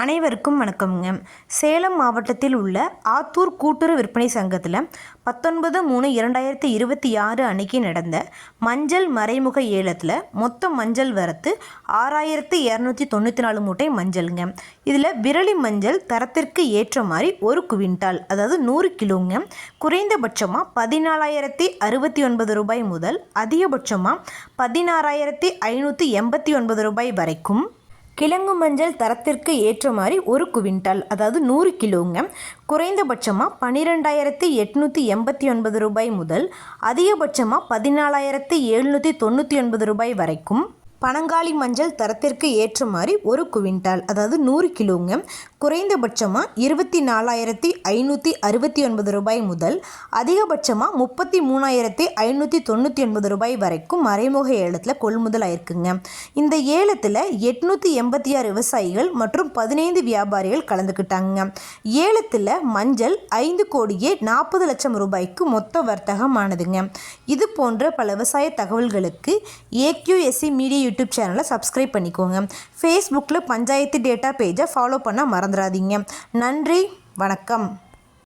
அனைவருக்கும் வணக்கம்ங்க. சேலம் மாவட்டத்தில் உள்ள ஆத்தூர் கூட்டுறவு விற்பனை சங்கத்தில் 19/3/2026 அன்னைக்கு நடந்த மஞ்சள் மறைமுக ஏலத்தில் மொத்த மஞ்சள் வரத்து 6294 மூட்டை மஞ்சளுங்க. இதில் விரலி மஞ்சள் தரத்திற்கு ஏற்ற மாதிரி 1 குவிண்டால் அதாவது 100 கிலோங்க குறைந்தபட்சமாக 14,069 ரூபாய் முதல் அதிகபட்சமாக 16,589 ரூபாய் வரைக்கும், கிழங்கு மஞ்சள் தரத்திற்கு ஏற்ற மாதிரி 1 குவிண்டால் அதாவது 100 கிலோங்க குறைந்தபட்சமாக 12,889 ரூபாய் முதல் அதிகபட்சமாக 14,799 ரூபாய் வரைக்கும், பனங்காளி மஞ்சள் தரத்திற்கு ஏற்ற மாதிரி 1 குவிண்டால் அதாவது 100 கிலோங்க குறைந்தபட்சமாக 24,569 ரூபாய் முதல் அதிகபட்சமாக 33,599 ரூபாய் வரைக்கும் மறைமுக ஏலத்தில் கொள்முதல் ஆயிருக்குங்க. இந்த ஏலத்தில் 886 விவசாயிகள் மற்றும் 15 வியாபாரிகள் கலந்துக்கிட்டாங்க. ஏலத்தில் மஞ்சள் 5,40,00,000 ரூபாய்க்கு மொத்த வர்த்தகமானதுங்க. இது போன்ற பல விவசாய தகவல்களுக்கு AQSC மீடியா யூடியூப் சேனலை சப்ஸ்கிரைப் பண்ணிக்கோங்க. ஃபேஸ்புக்கில் பஞ்சாயத்து டேட்டா பேஜை ஃபாலோ பண்ண மறந்துடாதீங்க. நன்றி, வணக்கம்.